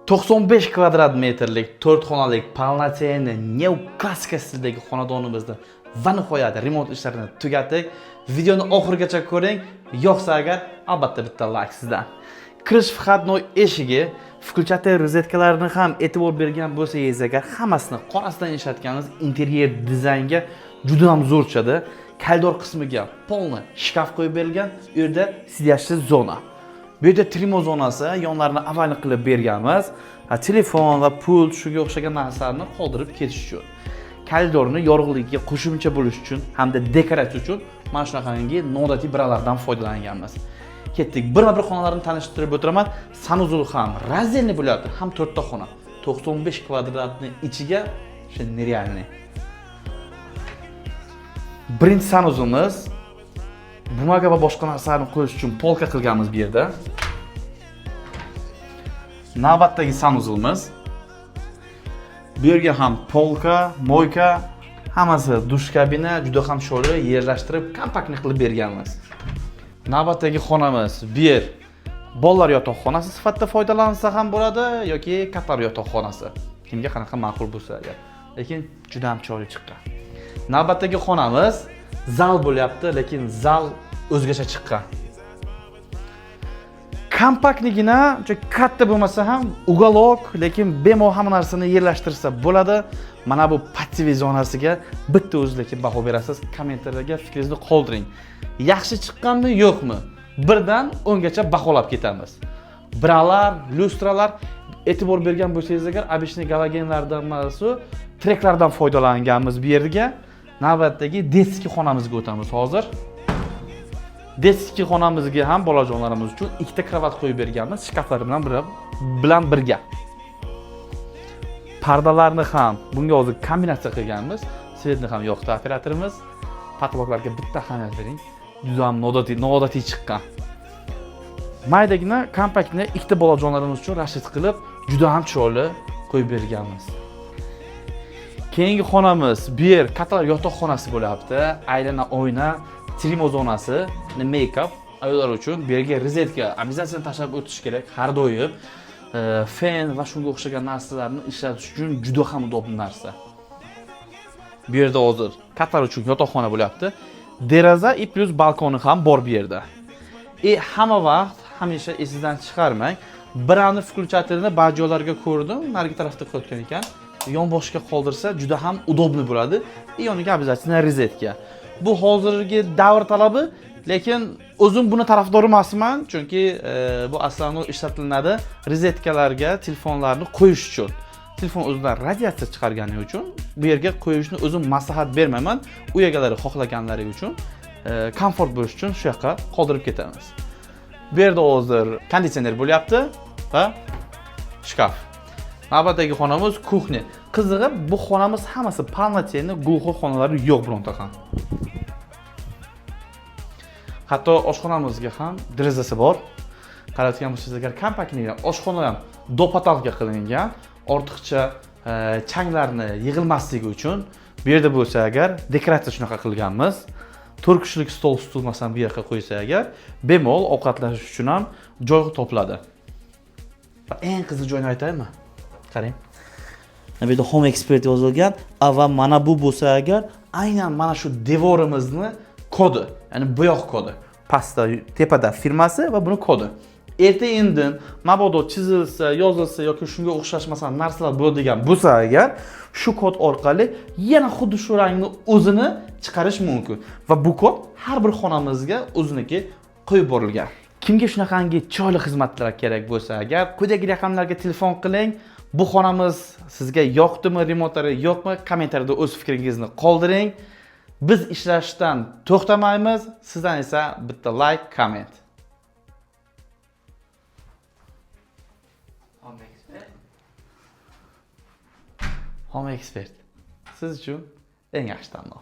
95 kvadrat metrlik 4 xonalik полноценный neoklassika stilidagi xonadonimizni va nihoyat remont ishlarini tugatdik. Videoni oxirigacha ko'ring. Yoqsa agar albatta bitta like sizdan. Kirish vходной eshigi, включатель rozetkalarini ham e'tibor bergan bo'lsangiz agar hammasini qorasidan ishlatganmiz. Interyer dizaynga juda ham zo'r tushadi. Koridor qismiga полный shkaf qo'yib berilgan. U yerda sidyashli zona. Bu yerda trimo zonasi, yonlarini avvalini qilib berganmiz. Telefon va pult shunga o'xshagan narsalarni qoldirib ketish uchun. Koridorni yorug'ligiga qo'shimcha bo'lish uchun hamda dekoratsiya uchun mana shunaqangi noodatiy biralardan foydalanganmiz. Ketdik. Bir xonalarni tanishtirib o'tiraman. Sanuzul ham razdelniy bo'lyapti, ham 4 ta xona. 95 kvadratning ichiga o'sha nerealniy. Birinchi sanuzulimiz bumaga va boshqa narsalarni qo'yish uchun polka qilganmiz bu yerda. Navbatdagi sanuzulimiz. Bu yerga ham polka, moyka, hammasi dush kabina, juda ham sho'rli yerlashtirib, kompaktni qilib berganmiz. Navbatdagi xonamiz bu yer bolalar yotoqxonasi sifatida foydalansa ham bo'ladi yoki kattalar yotoqxonasi. Kimga qanaqa ma'qul bo'lsa agar. Lekin juda ham chiroyli chiqqan. Navbatdagi xonamiz zal bo'lyapti, lekin zal o'zgacha chiqqan. Kompaktligina, katta bo'lmasa ham uголок, lekin bemalol hamma narsani yerlashtirsa bo'ladi. Mana bu passiv zonasiga bitta o'zingizga baho berasiz. Kommentarlarga fikringizni qoldiring. Yaxshi chiqqanmi, yo'qmi? 1 dan 10 gacha baholab ketamiz. Biralar, lyustralar e'tibor bergan bo'lsangiz agar, обычный galogenlardan emas, treklardan foydalanganmiz bu yerga. Navbatdagi detskiy xonamizga o'tamiz hozir. Detskiy xonamizga ham bolajonlarimiz uchun 2 ta kravat qo'yib berganmiz, shkaflar bilan birga. Pardalarni ham bunga hozir kombinatsiya qilganmiz. Svetni ham yoqdi operatorimiz. Patloqlarga bitta ahamiyat bering. Juda ham noodatiy chiqqan. Maydagina kompaktni 2 ta bolajonlarimiz uchun rashid qilib, juda ham chiroyli qo'yib berganmiz. Keyingi xonamiz bu yer katta yotoqxonasi bo'lyapti. Aylana oyna, trimo zonasi, make-up ayollar uchun bu yerga rozetka обязательно tashlab o'tish kerak har doim. Fen va shunga o'xshagan narsalarni ishlatish uchun juda ham udobli narsa. Bu yerda hozir kattalar uchun yotoqxona bo'lyapti. Deraza plus balkoni ham bor bu yerda. Hamma vaqt hamisha esingizdan chiqarmang. Birini включателini ba'jolarga ko'rdim, narigi tarafda qo'ygan ekan. Yon boshga qoldirsa juda ham udobli bo'ladi. Yoniga обязательно rozetka. Bu hozirgi davr talabi, lekin o'zim buni tarafdori emasman, chunki bu aslan ishlatiladi rozetkalarga telefonlarni qo'yish uchun. Telefon o'zidan radiatsiya chiqargani uchun bu yerga qo'yishni o'zim maslahat bermayman. Uy egalari xohlaganlari uchun komfort bo'lish uchun shu yoqqa qoldirib ketamiz. Bu yerda hozir konditsioner bo'lyapti va shkaf. Navbatdagi xonamiz kuxnya. Qizig'i bu xonamiz hammasi полноценный глухой xonalari yo'q bironta ham. Hatto oshxonamizga ham derazasi bor. Qarayotgan bo'lsangiz agar kompaktliga oshxona ham dopatalka qilingan, ortiqcha changlarni yig'ilmasligi uchun bu yerda bo'lsa agar dekoratsiya shunaqa qilganmiz. 4 kishilik stol tutilmasan bu yoqqa qo'ysa agar, bemalol ovqatlanish uchun ham joy topiladi. Va eng qiziq joyini aytaymi? Qarang. Bu yerda Home Expert yozilgan, va mana bu bo'lsa agar, aynan mana shu devorimizni kodi, ya'ni bo'yoq kodi. Pastda tepada firmasi va buni kodi. Erta-indin mabodo chizilsa, yozilsa yoki shunga o'xshash masalan narsalar bo'ladigan bo'lsa agar, shu kod orqali yana xuddi shu rangni o'zini chiqarish mumkin. Va bu kod har bir xonamizga o'ziniki qo'yib borilgan. Kimga shunaqangi chiroyli xizmatlar kerak bo'lsa agar, quyidagi raqamlarga telefon qiling. Bu xonamiz sizga yoqdimi, remontlari yo'qmi? Kommentariyada o'z fikringizni qoldiring. Biz ishlashdan to'xtamaymiz. Sizdan esa bitta like, komment. Home Expert. Siz uchun eng yaxshi tanlov.